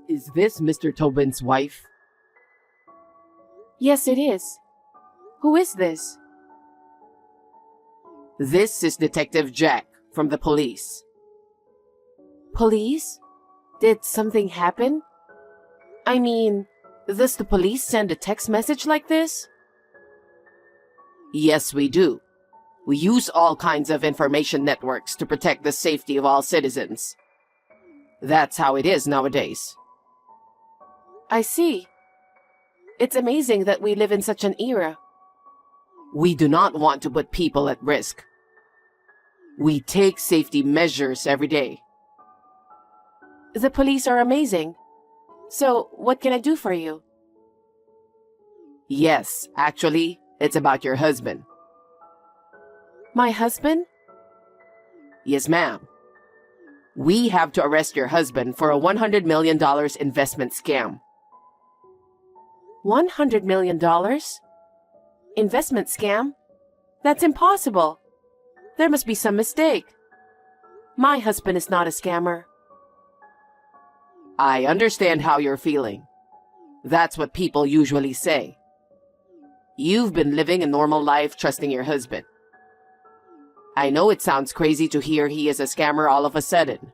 Is this Mr. Tobin's wife? Yes, it is. Who is this? This is Detective Jack from the police. Police? Did something happen? I mean, does the police send a text message like this? Yes, we do. We use all kinds of information networks to protect the safety of all citizens. That's how it is nowadays. I see. It's amazing that we live in such an era. We do not want to put people at risk. We take safety measures every day. The police are amazing. So, what can I do for you? Yes, actually, it's about your husband. My husband? Yes, ma'am. We have to arrest your husband for a $100 million investment scam. $100 million? Investment scam? That's impossible. There must be some mistake. My husband is not a scammer. I understand how you're feeling. That's what people usually say. You've been living a normal life trusting your husband. I know it sounds crazy to hear he is a scammer all of a sudden.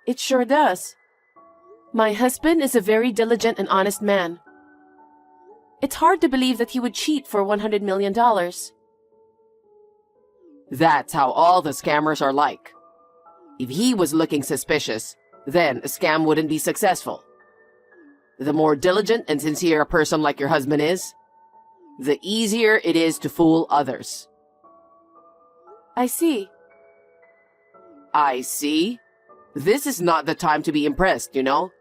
It sure does. My husband is a very diligent and honest man. It's hard to believe that he would cheat for $100 million. That's how all the scammers are like. If he was looking suspicious, then a scam wouldn't be successful. The more diligent and sincere a person like your husband is, the easier it is to fool others. I see. I see? This is not the time to be impressed, you know?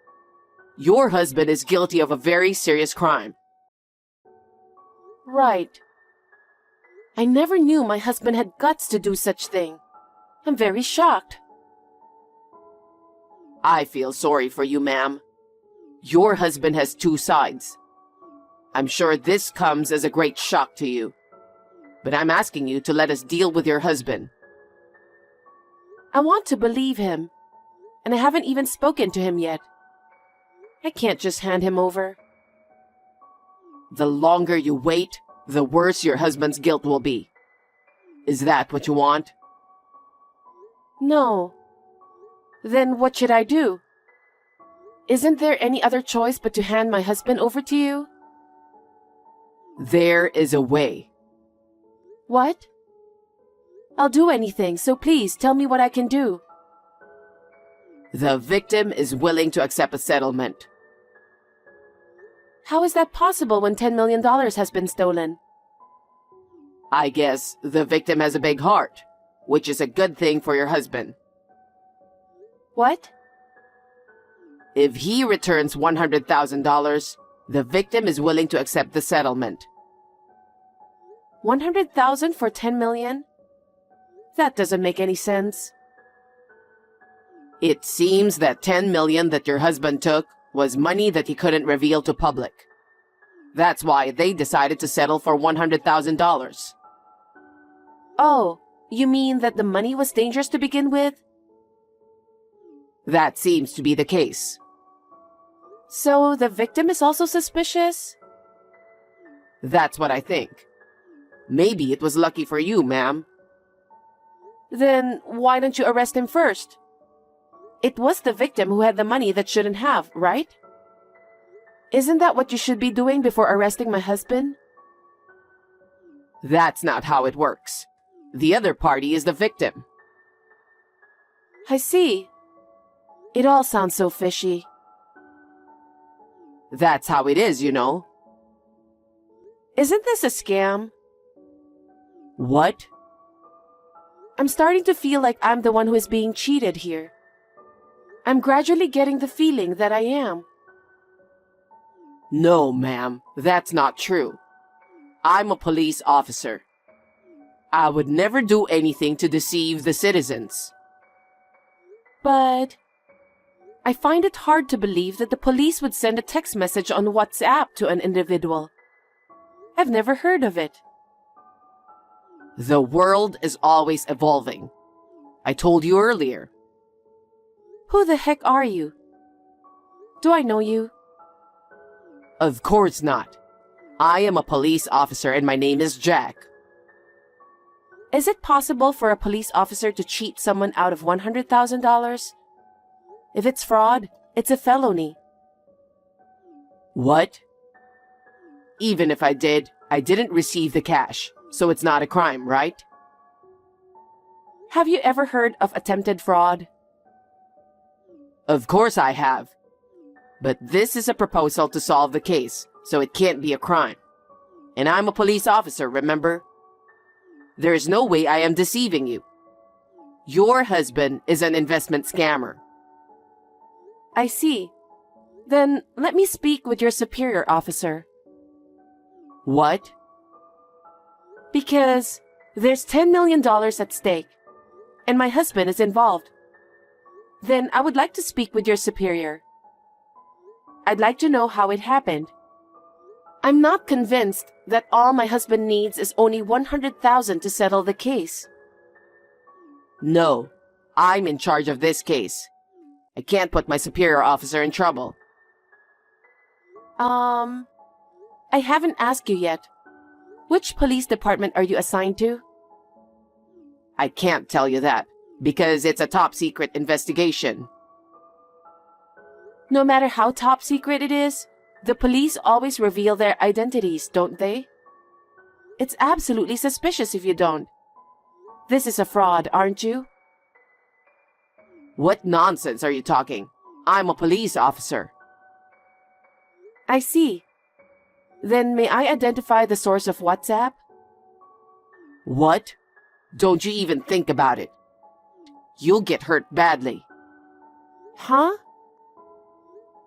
Your husband is guilty of a very serious crime. Right. I never knew my husband had guts to do such thing. I'm very shocked. I feel sorry for you, ma'am. Your husband has two sides. I'm sure this comes as a great shock to you. But I'm asking you to let us deal with your husband. I want to believe him, and I haven't even spoken to him yet. I can't just hand him over. The longer you wait, the worse your husband's guilt will be. Is that what you want? No. Then what should I do? Isn't there any other choice but to hand my husband over to you? There is a way. What? I'll do anything, so please tell me what I can do. The victim is willing to accept a settlement. How is that possible when $10 million has been stolen? I guess the victim has a big heart, which is a good thing for your husband. What? If he returns $100,000, the victim is willing to accept the settlement. $100,000 for $10 million? That doesn't make any sense. It seems that $10 million that your husband took was money that he couldn't reveal to public. That's why they decided to settle for $100,000. Oh, you mean that the money was dangerous to begin with? That seems to be the case. So the victim is also suspicious? That's what I think. Maybe it was lucky for you, ma'am. Then why don't you arrest him first? It was the victim who had the money that shouldn't have, right? Isn't that what you should be doing before arresting my husband? That's not how it works. The other party is the victim. I see. It all sounds so fishy. That's how it is, you know. Isn't this a scam? What? I'm starting to feel like I'm the one who is being cheated here. I'm gradually getting the feeling that I am. No, ma'am, that's not true. I'm a police officer. I would never do anything to deceive the citizens. But I find it hard to believe that the police would send a text message on WhatsApp to an individual. I've never heard of it. The world is always evolving. I told you earlier. Who the heck are you? Do I know you? Of course not. I am a police officer and my name is Jack. Is it possible for a police officer to cheat someone out of $100,000? If it's fraud, it's a felony. What? Even if I did, I didn't receive the cash, so it's not a crime, right? Have you ever heard of attempted fraud? Of course I have. But this is a proposal to solve the case, so it can't be a crime. And I'm a police officer, remember? There is no way I am deceiving you. Your husband is an investment scammer. I see. Then let me speak with your superior officer. What? Because there's $10 million at stake, and my husband is involved. Then I would like to speak with your superior. I'd like to know how it happened. I'm not convinced that all my husband needs is only $100,000 to settle the case. No, I'm in charge of this case. I can't put my superior officer in trouble. I haven't asked you yet. Which police department are you assigned to? I can't tell you that, because it's a top secret investigation. No matter how top secret it is, the police always reveal their identities, don't they? It's absolutely suspicious if you don't. This is a fraud, aren't you? What nonsense are you talking? I'm a police officer. I see. Then may I identify the source of WhatsApp? What? Don't you even think about it. You'll get hurt badly. Huh?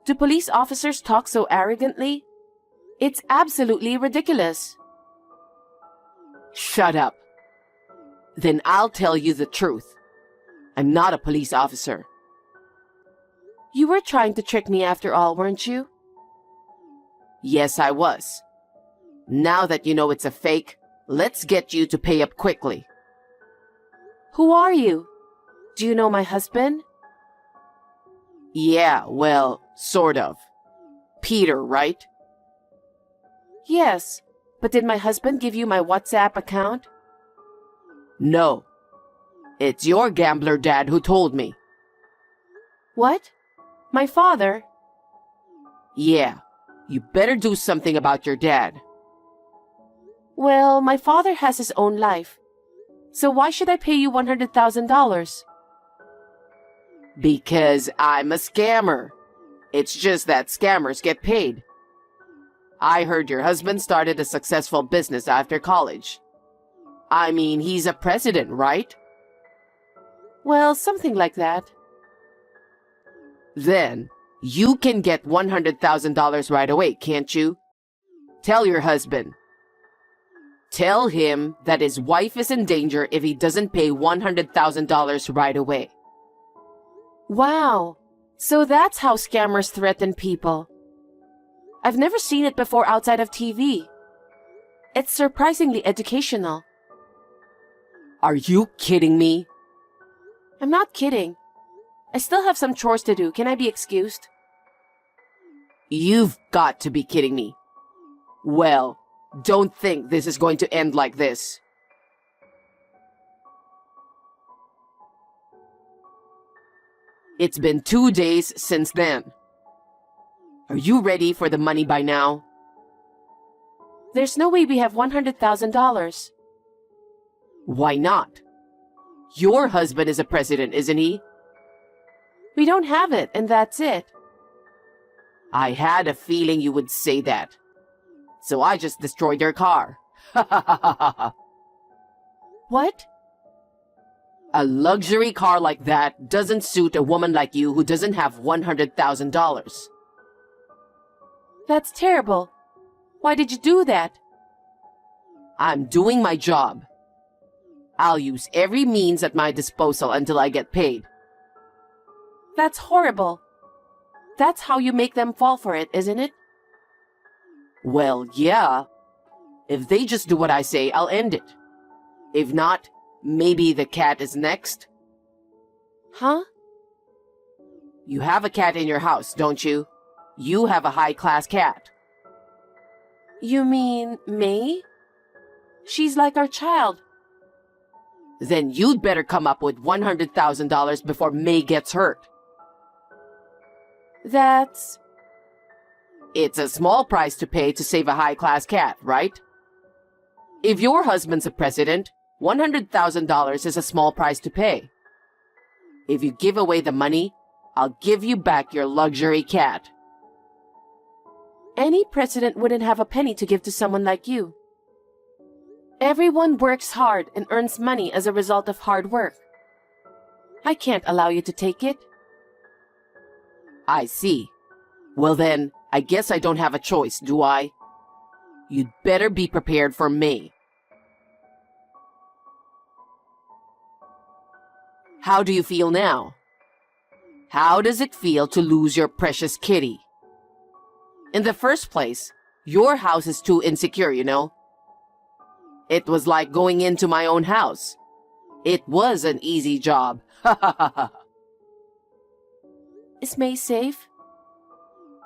Do police officers talk so arrogantly? It's absolutely ridiculous. Shut up. Then I'll tell you the truth. I'm not a police officer. You were trying to trick me after all, weren't you? Yes, I was. Now that you know it's a fake, let's get you to pay up quickly. Who are you? Do you know my husband? Yeah, well, sort of. Peter, right? Yes, but did my husband give you my WhatsApp account? No. It's your gambler dad who told me. What? My father? Yeah, you better do something about your dad. Well, my father has his own life. So why should I pay you $100,000? Because I'm a scammer. It's just that scammers get paid. I heard your husband started a successful business after college. I mean, he's a president, right? Well, something like that. Then, you can get $100,000 right away, can't you? Tell your husband. Tell him that his wife is in danger if he doesn't pay $100,000 right away. Wow. So that's how scammers threaten people. I've never seen it before outside of TV. It's surprisingly educational. Are you kidding me? I'm not kidding. I still have some chores to do. Can I be excused? You've got to be kidding me. Well, don't think this is going to end like this. It's been 2 days since then. Are you ready for the money by now? There's no way we have $100,000. Why not? Your husband is a president, isn't he? We don't have it, and that's it. I had a feeling you would say that. So I just destroyed your car. What? A luxury car like that doesn't suit a woman like you who doesn't have $100,000. That's terrible. Why did you do that? I'm doing my job. I'll use every means at my disposal until I get paid. That's horrible. That's how you make them fall for it, isn't it? Well, yeah. If they just do what I say, I'll end it. If not, maybe the cat is next. Huh? You have a cat in your house, don't you? You have a high-class cat. You mean May? She's like our child. Then you'd better come up with $100,000 before May gets hurt. It's a small price to pay to save a high-class cat, right? If your husband's a president, $100,000 is a small price to pay. If you give away the money, I'll give you back your luxury cat. Any president wouldn't have a penny to give to someone like you. Everyone works hard and earns money as a result of hard work. I can't allow you to take it. I see. Well then, I guess I don't have a choice, do I? You'd better be prepared for me. How do you feel now? How does it feel to lose your precious kitty? In the first place, your house is too insecure, you know. It was like going into my own house. It was an easy job. Ha ha ha ha. Is May safe?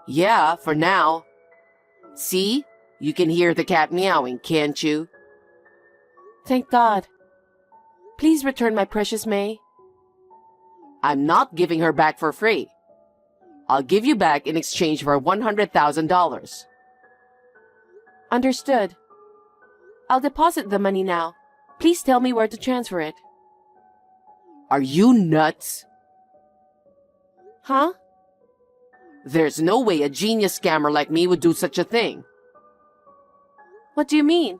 Yeah, for now. See? You can hear the cat meowing, can't you? Thank God. Please return my precious May. I'm not giving her back for free. I'll give you back in exchange for $100,000. Understood. I'll deposit the money now. Please tell me where to transfer it. Are you nuts? Huh? There's no way a genius scammer like me would do such a thing. What do you mean?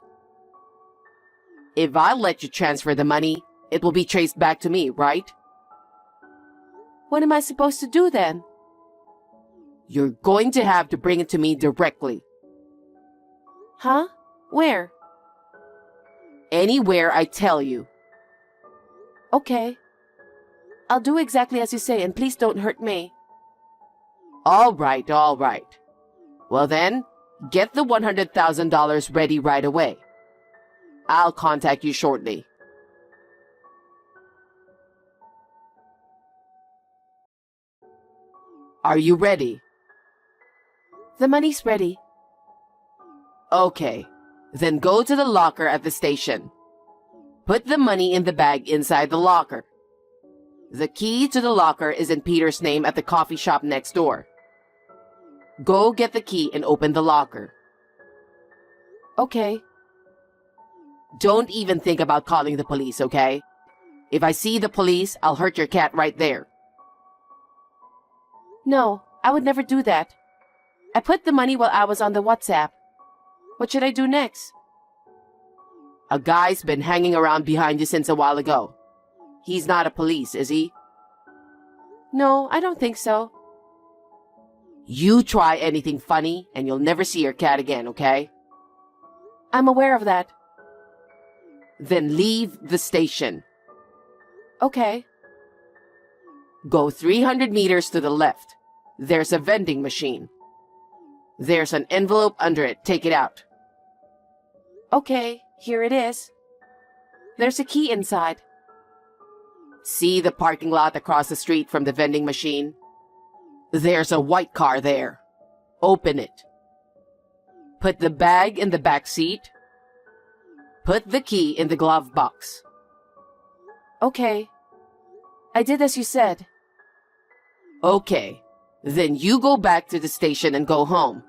If I let you transfer the money, it will be traced back to me, right? What am I supposed to do then? You're going to have to bring it to me directly. Huh? Where? Anywhere I tell you. Okay. I'll do exactly as you say, and please don't hurt May. All right, all right. Well then, get the $100,000 ready right away. I'll contact you shortly. Are you ready? The money's ready. Okay, then go to the locker at the station. Put the money in the bag inside the locker. The key to the locker is in Peter's name at the coffee shop next door. Go get the key and open the locker. Okay. Don't even think about calling the police, okay? If I see the police, I'll hurt your cat right there. No, I would never do that. I put the money while I was on the WhatsApp. What should I do next? A guy's been hanging around behind you since a while ago. He's not a police, is he? No, I don't think so. You try anything funny and you'll never see your cat again, okay? I'm aware of that. Then leave the station. Okay. Go 300 meters to the left. There's a vending machine. There's an envelope under it. Take it out. Okay, here it is. There's a key inside. See the parking lot across the street from the vending machine? There's a white car there. Open it. Put the bag in the back seat. Put the key in the glove box. Okay. I did as you said. Okay. Then you go back to the station and go home.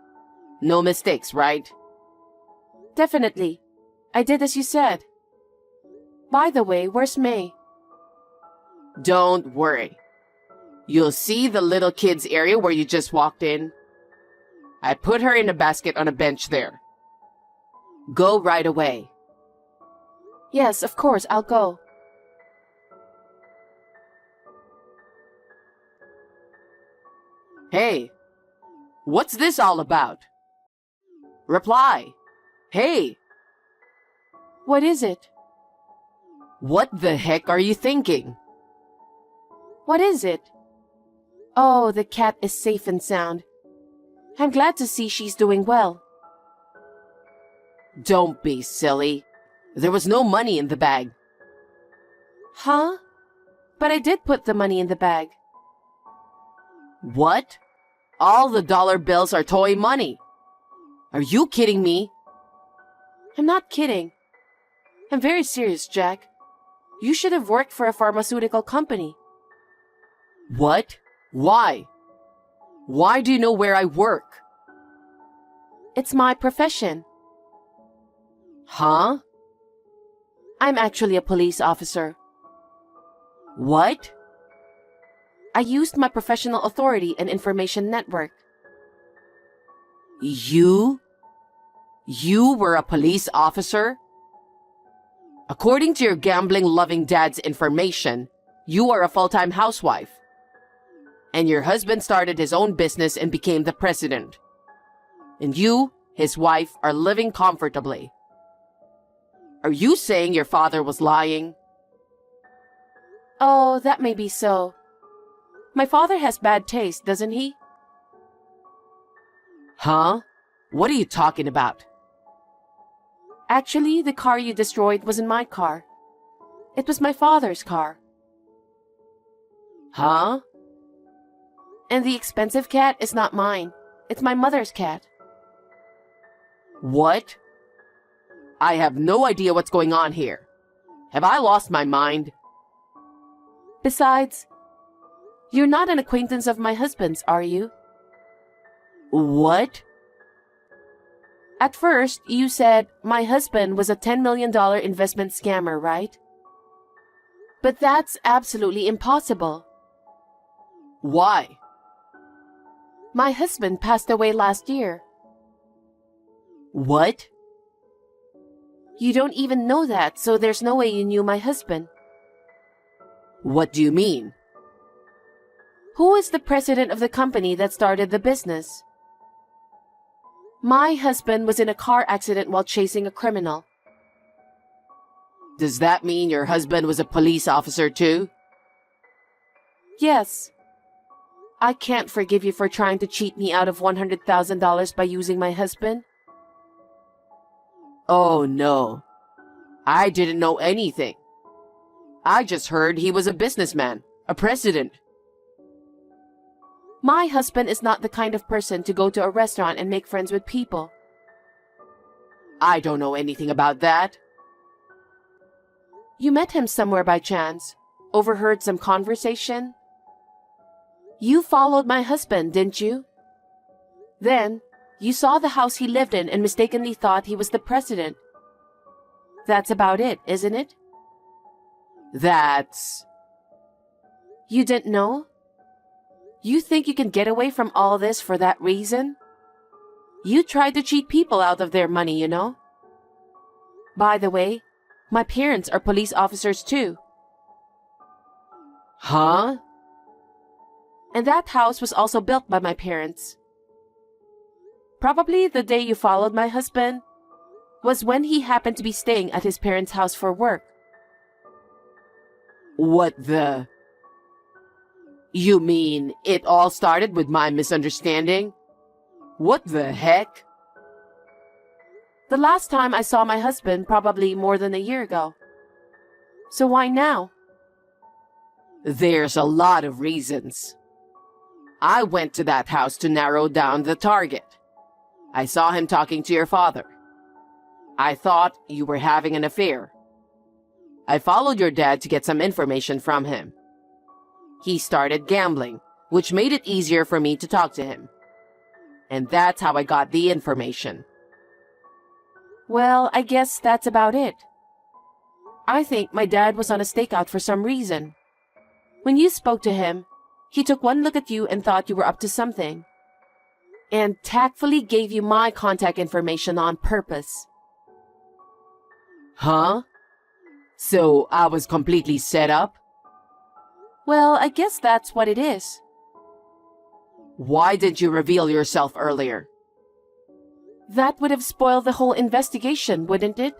No mistakes, right? Definitely. I did as you said. By the way, where's May? Don't worry. You'll see the little kids area where you just walked in. I put her in a basket on a bench there. Go right away. Yes, of course, I'll go. Hey, what's this all about? Reply. Hey, What is it? what the heck are you thinking? What is it? Oh, the cat is safe and sound. I'm glad to see she's doing well. Don't be silly. There was no money in the bag. Huh? But I did put the money in the bag. What? All the dollar bills are toy money. Are you kidding me? I'm not kidding. I'm very serious, Jack. You should have worked for a pharmaceutical company. What? Why? Why do you know where I work? It's my profession. Huh? I'm actually a police officer. What? I used my professional authority and information network. You? You were a police officer? According to your gambling-loving dad's information, you are a full-time housewife. And your husband started his own business and became the president. And you, his wife, are living comfortably. Are you saying your father was lying? Oh, that may be so. My father has bad taste, doesn't he? Huh? What are you talking about? Actually, the car you destroyed wasn't my car. It was my father's car. Huh? And the expensive cat is not mine. It's my mother's cat. What? I have no idea what's going on here. Have I lost my mind? Besides, you're not an acquaintance of my husband's, are you? What? At first, you said my husband was a $10 million investment scammer, right? But that's absolutely impossible. Why? My husband passed away last year. What? You don't even know that, so there's no way you knew my husband. What do you mean? Who is the president of the company that started the business? My husband was in a car accident while chasing a criminal. Does that mean your husband was a police officer too? Yes. I can't forgive you for trying to cheat me out of $100,000 by using my husband. Oh no. I didn't know anything. I just heard he was a businessman, a president. My husband is not the kind of person to go to a restaurant and make friends with people. I don't know anything about that. You met him somewhere by chance, overheard some conversation. You followed my husband, didn't you? Then, you saw the house he lived in and mistakenly thought he was the president. That's about it, isn't it? That's... You didn't know? You think you can get away from all this for that reason? You tried to cheat people out of their money, you know? By the way, my parents are police officers too. Huh? And that house was also built by my parents. Probably the day you followed my husband was when he happened to be staying at his parents' house for work. What the... You mean it all started with my misunderstanding? What the heck? The last time I saw my husband probably more than a year ago. So why now? There's a lot of reasons. I went to that house to narrow down the target. I saw him talking to your father. I thought you were having an affair. I followed your dad to get some information from him. He started gambling, which made it easier for me to talk to him. And that's how I got the information. Well, I guess that's about it. I think my dad was on a stakeout for some reason. When you spoke to him, he took one look at you and thought you were up to something. And tactfully gave you my contact information on purpose. Huh? So I was completely set up? Well, I guess that's what it is. Why didn't you reveal yourself earlier? That would have spoiled the whole investigation, wouldn't it?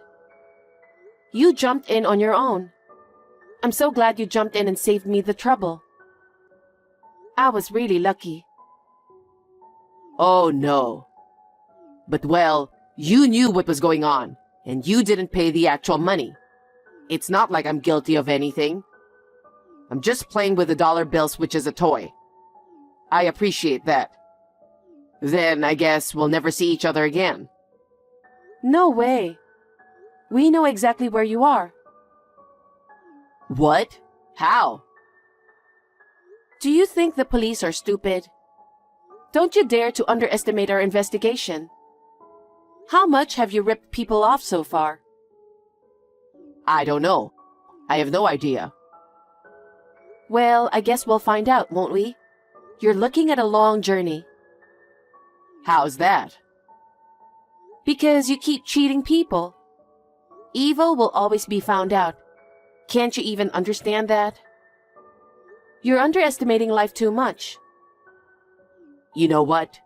You jumped in on your own. I'm so glad you jumped in and saved me the trouble. I was really lucky. Oh no. But well, you knew what was going on, and you didn't pay the actual money. It's not like I'm guilty of anything. I'm just playing with the dollar bills, which is a toy. I appreciate that. Then I guess we'll never see each other again. No way. We know exactly where you are. What? How? Do you think the police are stupid? Don't you dare to underestimate our investigation. How much have you ripped people off so far? I don't know. I have no idea. Well, I guess we'll find out, won't we? You're looking at a long journey. How's that? Because you keep cheating people. Evil will always be found out. Can't you even understand that? You're underestimating life too much. You know what?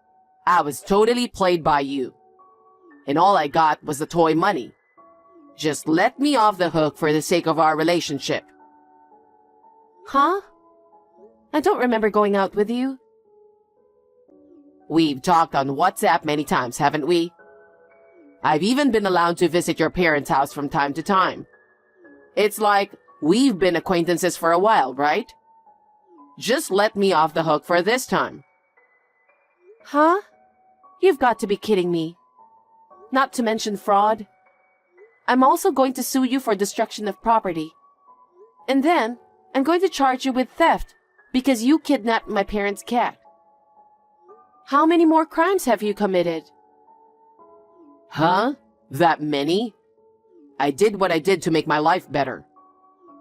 I was totally played by you. And all I got was the toy money. Just let me off the hook for the sake of our relationship. Huh? I don't remember going out with you. We've talked on WhatsApp many times, haven't we? I've even been allowed to visit your parents' house from time to time. It's like we've been acquaintances for a while, right? Just let me off the hook for this time. Huh? You've got to be kidding me. Not to mention fraud. I'm also going to sue you for destruction of property. And then, I'm going to charge you with theft because you kidnapped my parents' cat. How many more crimes have you committed? Huh? That many? I did what I did to make my life better.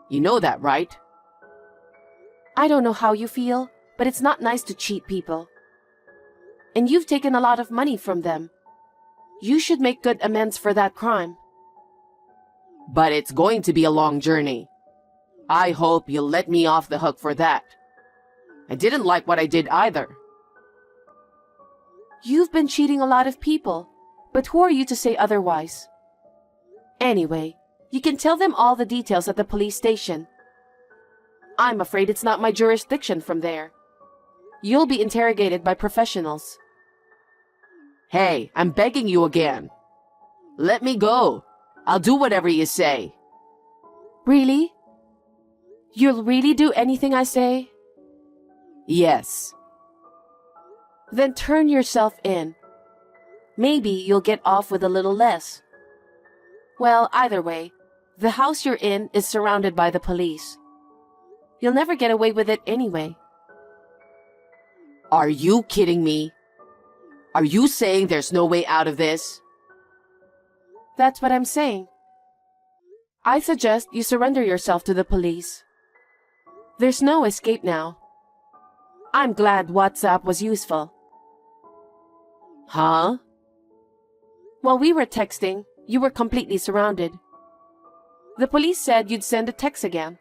You know that, right? I don't know how you feel, but it's not nice to cheat people. And you've taken a lot of money from them. You should make good amends for that crime. But it's going to be a long journey. I hope you'll let me off the hook for that. I didn't like what I did either. You've been cheating a lot of people, but who are you to say otherwise? Anyway, you can tell them all the details at the police station. I'm afraid it's not my jurisdiction from there. You'll be interrogated by professionals. Hey, I'm begging you again. Let me go. I'll do whatever you say. Really? You'll really do anything I say? Yes. Then turn yourself in. Maybe you'll get off with a little less. Well, either way, the house you're in is surrounded by the police. You'll never get away with it anyway. Are you kidding me? Are you saying there's no way out of this? That's what I'm saying. I suggest you surrender yourself to the police. There's no escape now. I'm glad WhatsApp was useful. Huh? While we were texting, you were completely surrounded. The police said you'd send a text again.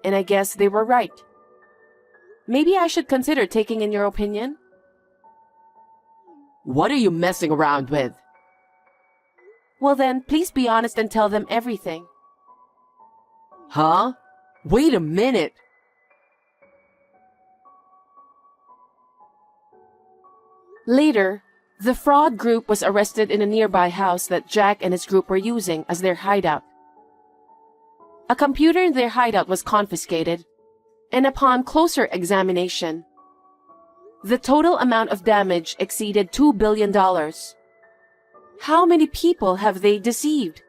And I guess they were right. Maybe I should consider taking in your opinion? What are you messing around with? Well then, please be honest and tell them everything. Huh? Wait a minute. Later, the fraud group was arrested in a nearby house that Jack and his group were using as their hideout. A computer in their hideout was confiscated, and upon closer examination, the total amount of damage exceeded $2 billion. How many people have they deceived?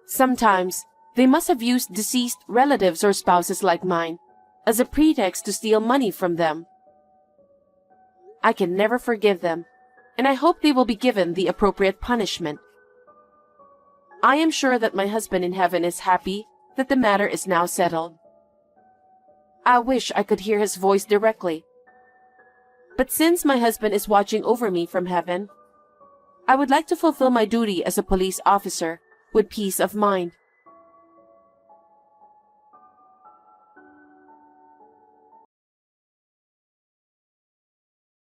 Sometimes, they must have used deceased relatives or spouses like mine as a pretext to steal money from them. I can never forgive them, and I hope they will be given the appropriate punishment. I am sure that my husband in heaven is happy that the matter is now settled. I wish I could hear his voice directly. But since my husband is watching over me from heaven, I would like to fulfill my duty as a police officer with peace of mind.